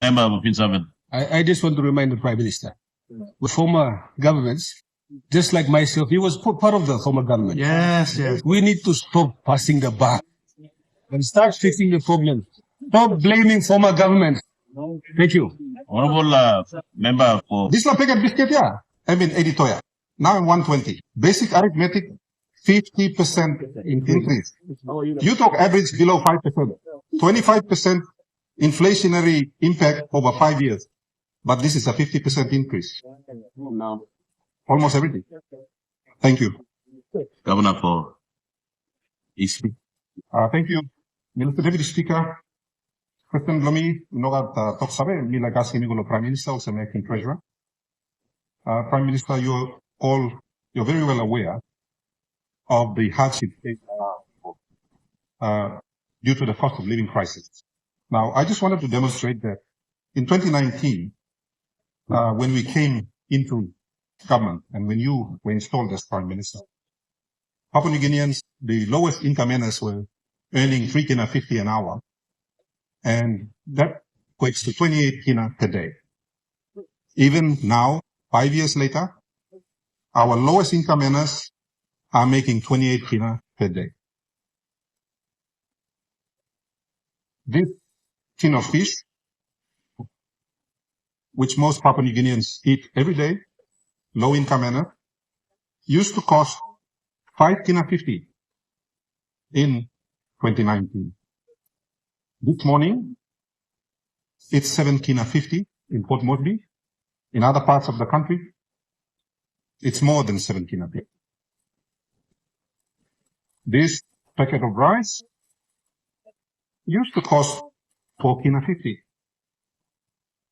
Member of Finsavan. I just want to remind the Prime Minister, with former governments, just like myself, he was part of the former government. Yes. We need to stop passing the buck and start fixing the problem. Stop blaming former government. Thank you. Honorable member for This one packet biscuit, yeah. I mean, 80 toya. Now I'm 120. Basic arithmetic, 50% increase. You talk average below 5%. 25% inflationary impact over 5 years. But this is a 50% increase. No. Almost everything. Thank you. Governor for ESP. Thank you. Mr. Deputy Speaker, President Lomi, Nogat Toksabe, Mila Gaski Migulo Prime Minister, also American Treasurer. Prime Minister, you're very well aware of the hardship due to the cost of living crisis. Now, I just wanted to demonstrate that in 2019, when we came into government and when you were installed as Prime Minister, Papua New Guineans, the lowest income earners were earning 3 kina 50 an hour. And that equates to 28 kina per day. Even now, 5 years later, our lowest income earners are making 28 kina per day. This tin of fish, which most Papua New Guineans eat every day, low income earner, used to cost 5 kina 50 in 2019. This morning, it's 7 kina 50 in Port Moresby. In other parts of the country, it's more than 7 kina 50. This packet of rice used to cost 4 kina 50.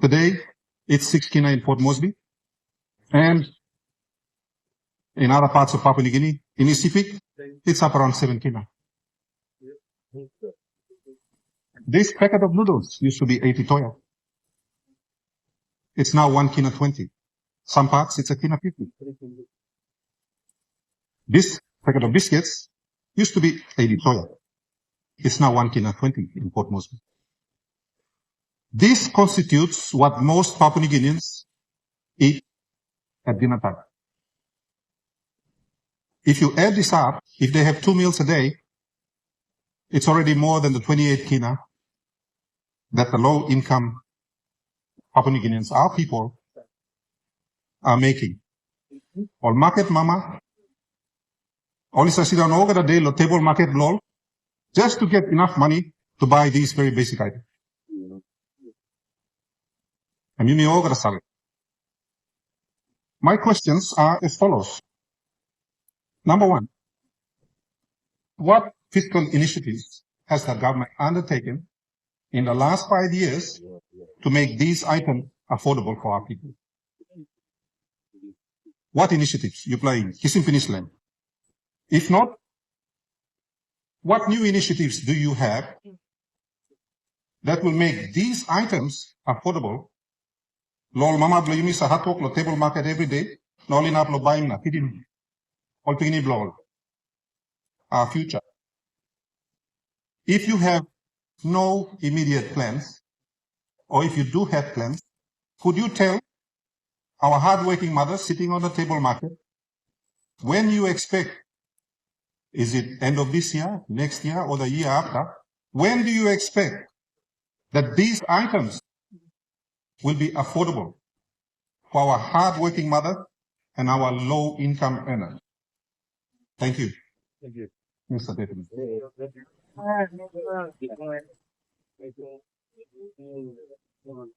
Today, it's 6 kina in Port Moresby. And in other parts of Papua New Guinea, in EXIBITS, it's up around 7 kina. This packet of noodles used to be 80 toya. It's now 1 kina 20. Some parts, it's a kina 50. This packet of biscuits used to be 80 toya. It's now 1 kina 20 in Port Moresby. This constitutes what most Papua New Guineans eat at dinner time. If you add this up, if they have 2 meals a day, it's already more than the 28 kina that the low-income Papua New Guineans, our people, are making. All market mama, only sasida no the day lo table market lol, just to get enough money to buy these very basic items. And you know the My questions are as follows. Number one, what fiscal initiatives has the government undertaken in the last 5 years to make these items affordable for our people? What initiatives you playing? Kissing finish land. If not, what new initiatives do you have that will make these items affordable? Lol mama blo yumi sa hatok lo table market every day. Nolin up lo buying na pidin. All pingini blol. Our future. If you have no immediate plans, or if you do have plans, could you tell our hardworking mothers sitting on the table market when you expect? Is it end of this year, next year, or the year after? When do you expect that these items will be affordable for our hardworking mothers and our low-income earners? Thank you. Thank you. Mr. Deputy.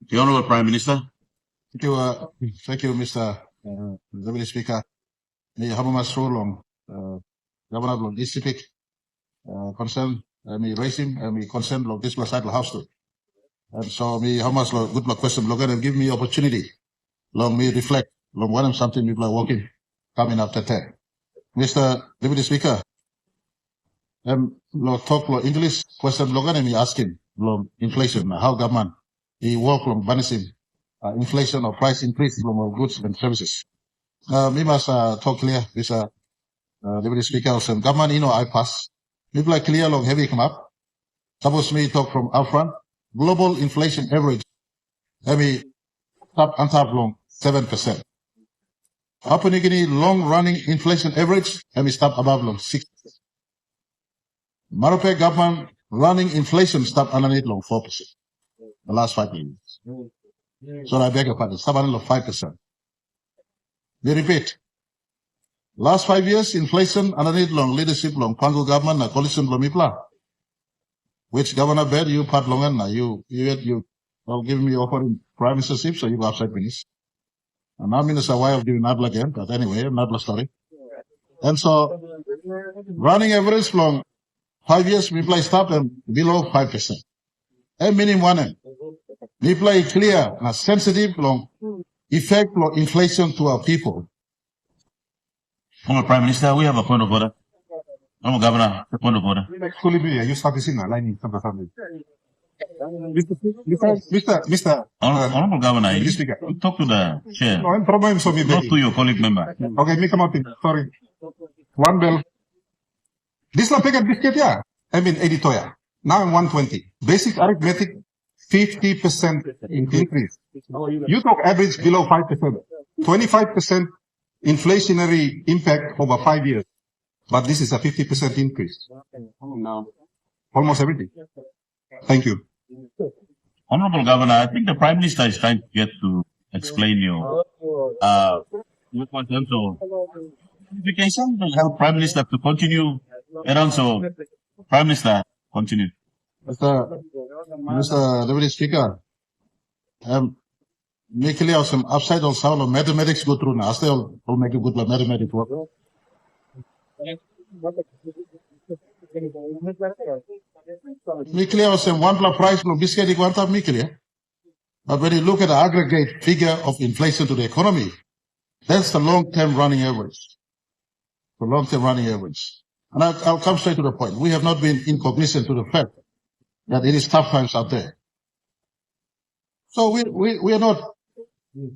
the Honorable Prime Minister. Thank you, Mr. Deputy Speaker. Me hamumas long Governor long EXIBITS concern me raising me concern long this side the house too. And so me hamumas good luck question long and give me opportunity long me reflect long when I'm something people are working coming after 10. Mr. Deputy Speaker, talk English question long and me asking long inflation how government he work long banishing inflation or price increase of goods and services. Me must talk clear, Mr. Deputy Speaker. Government, I pass. Me like clear long heavy come up. Suppose me talk from upfront. Global inflation average stop untap long 7%. Papua New Guinea long-running inflation average, stop above long 6%. MARAPE government running inflation stop underneath long 4%. The last 5 years. So I beg your pardon, stop underneath 5%. We repeat. Last 5 years, inflation underneath long leadership long Pangu government na coalition long Mipla. Which Governor Bird, you part long and you well give me offering prime ministership, so you go upside minister. And now minister why of giving Nadla again, but anyway, Nadla story. And so running average long 5 years, Mipla stop and below 5%. A minimum one. Mipla clear and sensitive long effect of inflation to our people. Former Prime Minister, we have a point of order. Honorable Governor, a point of order. You start this in a line. Mr. Honorable Governor, you Speaker. talk to the chair, No, I'm problem so me not to your colleague member. Okay, me come up in. Sorry. One bell. This la packet biscuit, yeah. Editorial. Now I'm 120. Basic arithmetic, 50% increase. You talk average below 5%. 25% inflationary impact over 5 years. But this is a 50% increase. Almost everything. Thank you. Honorable Governor, I think the Prime Minister is trying to get to explain your concern. So, if you can something help Prime Minister to continue, and also Prime Minister continue. Mr. Deputy Speaker, make clear some upside on sound of mathematics go through now. I still will make a good mathematics work. Me clear some 1 plus price no biscuit equal me clear. But when you look at the aggregate figure of inflation to the economy, that's the long-term running average. The long-term running average. And I'll come straight to the point. We have not been incognizant to the fact that it is tough times out there. So we are not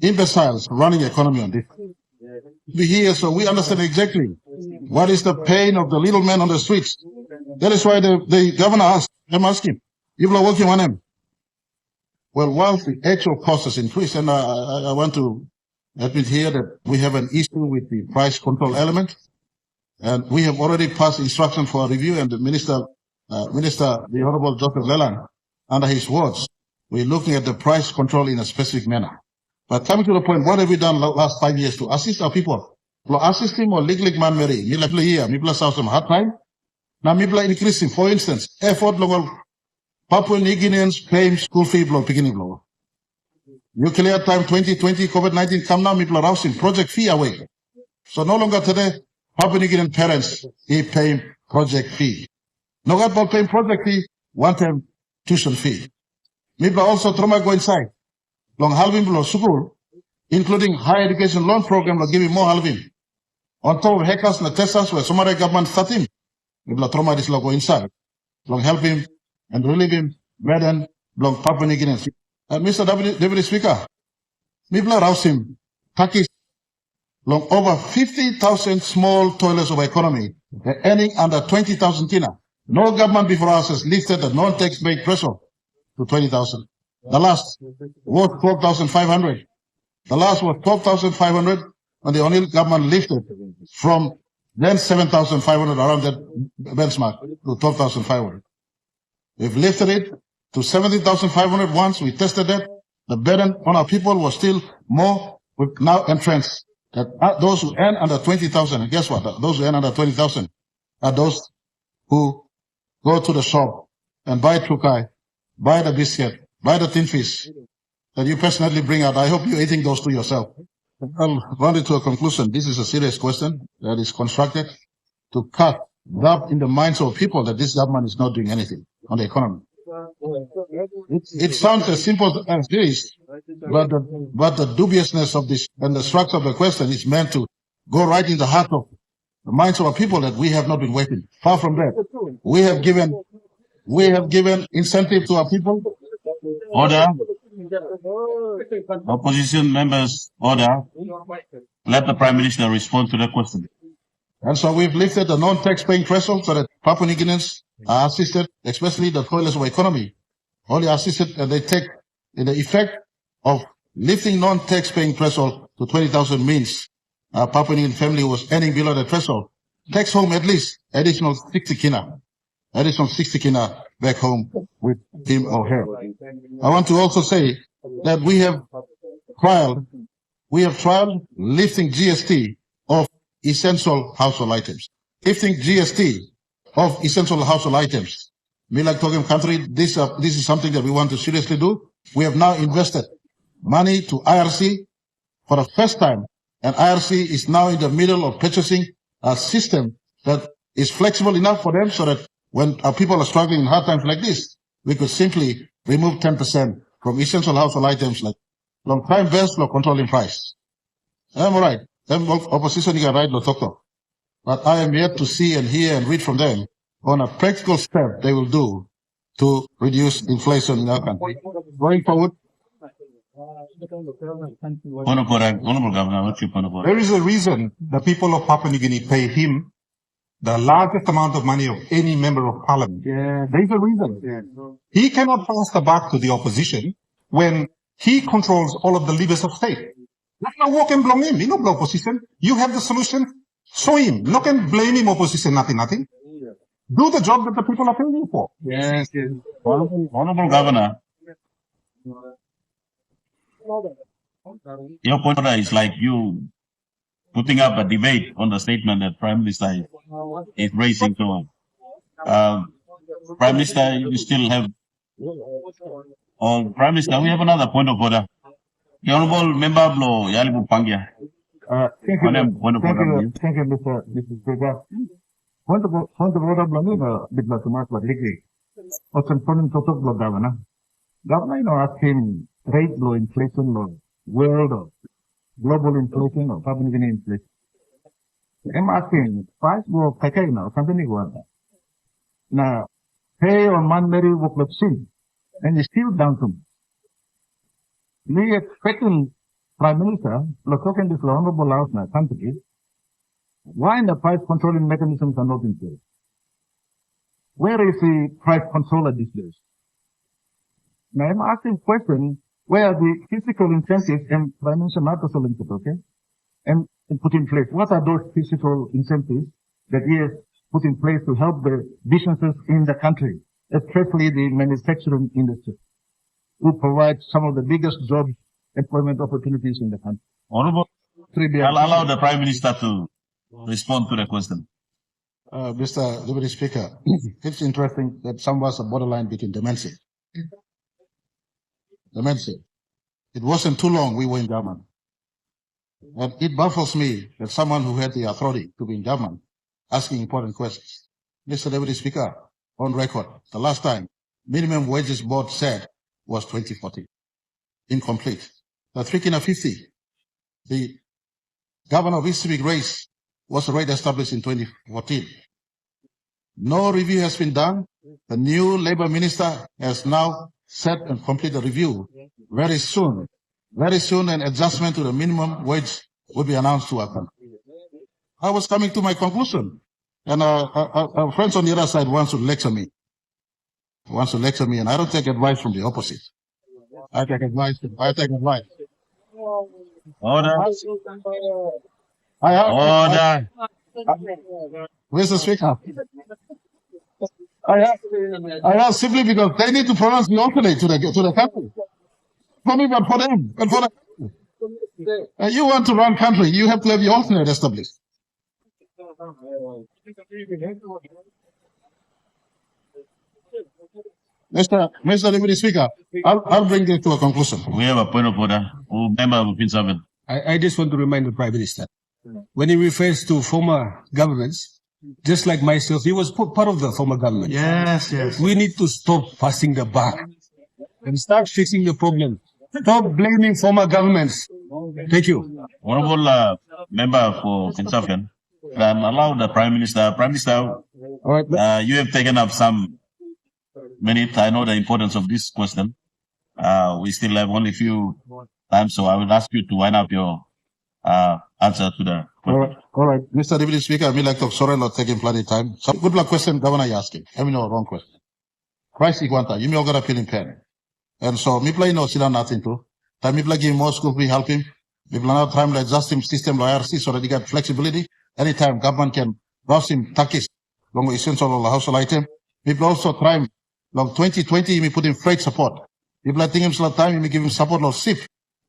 imbeciles running economy on this. We here, so we understand exactly what is the pain of the little man on the streets. That is why the governor asked, I'm asking, people are working on him. Well, while the actual cost has increased, and I want to admit here that we have an issue with the price control element, and we have already passed instruction for a review, and the Minister, the Honorable Dr. Leland, under his words, we're looking at the price control in a specific manner. But coming to the point, what have we done last 5 years to assist our people? To assist him or legally man Mary, Mipla here, Mipla South some hard time. Now Mipla increasing, for instance, effort local Papua New Guineans paying school fee blow, beginning blow. Nuclear time 2020, COVID-19 come now, Mipla rousing, project fee away. So no longer today, Papua New Guinean parents, he paying project fee. No got about paying project fee, one-time tuition fee. Mipla also trauma go inside. Long halving below school, including higher education loan program, will give you more halving. On top of hackers and testers where Somali government start him, Mipla trauma this go inside. Long help him and relieve him, burden, long Papua New Guineans. Mr. Deputy Speaker, Mipla rouse him, package long over 50,000 small toilets of economy, earning under 20,000 kina. No government before us has lifted the non-tax-paid threshold to 20,000. The last was 12,500. The last was 12,500, and the only government lifted from then 7,500 around that benchmark to 12,500. We've lifted it to 17,500 once. We tested that. The burden on our people was still more. We've now entrenched that those who earn under 20,000, and guess what? Those who earn under 20,000 are those who go to the shop and buy trukai, buy the biscuit, buy the tin fish that you personally bring out. I hope you're eating those to yourself. I'll run it to a conclusion. This is a serious question that is constructed to cut doubt in the minds of people that this government is not doing anything on the economy. It sounds as simple as this, but the dubiousness of this and the structure of the question is meant to go right in the heart of the minds of our people that we have not been waiting. Far from that. We have given incentive to our people. Order. Opposition members, order. Let the Prime Minister respond to the question. And so we've lifted the non-tax-paying threshold so that Papua New Guineans are assisted, especially the toilets of economy, only assisted, and they take in the effect of lifting non-tax paying threshold to 20,000 means Papua New Guinea family was earning below the threshold takes home at least additional 60 kina back home with him or her. I want to also say that we have trialed lifting GST of essential household items. Lifting GST of essential household items. Me like talking country, this is something that we want to seriously do. We have now invested money to IRC for the first time, and IRC is now in the middle of purchasing a system that is flexible enough for them so that when our people are struggling in hard times like this, we could simply remove 10% from essential household items like long time best or controlling price. I'm all right. Them opposition can write talk. But I am yet to see and hear and read from them on a practical step they will do to reduce inflation in our country. Going forward, Honorable Governor, what's your point of order? There is a reason the people of Papua New Guinea pay him the largest amount of money of any member of parliament. Yeah. There is a reason. He cannot pass the buck to the opposition when he controls all of the levers of state. Let's not walk and blame him. You know, blame opposition. You have the solution. Show him. No can blame him opposition, nothing. Do the job that the people are paying you for. Yes. Honorable Governor, your point of order is like you putting up a debate on the statement that Prime Minister is raising to Prime Minister, you still have, Prime Minister, we have another point of order. The Honorable Member Blo Yalibu Pangia. Thank you, Mr. Speaker. Point of order, bit like Mark Badliki. Or concerning total blow governor. Governor, asking rate law, inflation law, world or global inflation or Papua New Guinea inflation. I'm asking, price will take something like that. Now, pay on Monday work of sin, and it's still down to me. Me expecting Prime Minister, talking this honorable house in our country, why the price controlling mechanisms are not in place? Where is the price control at these days? Now I'm asking question, where are the physical incentives and Prime Minister not also linked, okay? And put in place. What are those physical incentives that he has put in place to help the businesses in the country, especially the manufacturing industry, who provide some of the biggest job employment opportunities in the country? Honorable, I'll allow the Prime Minister to respond to the question. Mr. Deputy Speaker, it's interesting that some was a borderline between dementia. It wasn't too long we were in government. And it baffles me that someone who had the authority to be in government asking important questions. Mr. Deputy Speaker, on record, the last time minimum wages board said was 2014. Incomplete. The 350, the governor of East race was already established in 2014. No review has been done. The new labor minister has now set and complete a review very soon. Very soon an adjustment to the minimum wage will be announced to our country. I was coming to my conclusion. And our friends on the other side wants to lecture me. And I don't take advice from the opposite. I take advice. Order. Order. Mr. Speaker. I ask simply because they need to pronounce the alternate to the country. For me, but for them. You want to run country, you have to have the alternate established. Mr. Deputy Speaker, I'll bring this to a conclusion. We have a point of order. Member of P7. I just want to remind the Prime Minister, when he refers to former governments, just like myself, he was part of the former government. Yes. We need to stop passing the buck and start fixing the problem. Stop blaming former governments. Thank you. Honorable Member for P7, allow the Prime Minister. Prime Minister, all right, you have taken up some minutes. I know the importance of this question. We still have only a few times, so I will ask you to wind up your answer to the question. All right. Mr. Deputy Speaker, I would like to sorry not taking plenty of time. So good luck question, Governor, you asking. I mean, no, wrong question. Price Iguanta, you may all got a feeling pen. And so, me play no sit down nothing to. Time people give him more school fee, help him. People are now trying to adjust him system IRC so that he got flexibility. Anytime government can rouse him takis, long essential or household item. People also try him, long 2020, we put in freight support. People are thinking him time, we give him support or ship.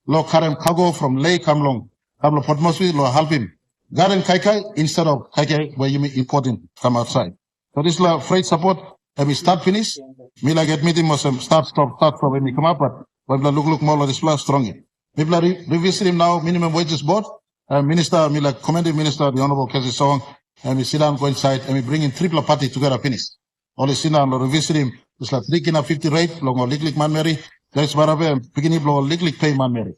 Lo current cargo from Lake Kamlong, Kamlo Port Moresby, lo help him. Garden Kaikai instead of Kaikai where you may import him from outside. So this la freight support, we start finish. Me like get meeting must start stop when we come up, but when we look more like this plus stronger. People are revisiting him now, minimum wages board. Minister, me like commending Minister, the Honorable Kezi Song, and we sit down, go inside, and we bring in triple party together finish. Only sit down, revisit him. It's like 3 50 rate, long or lick man Mary. There's MARAPE, beginning of lick pay man Mary.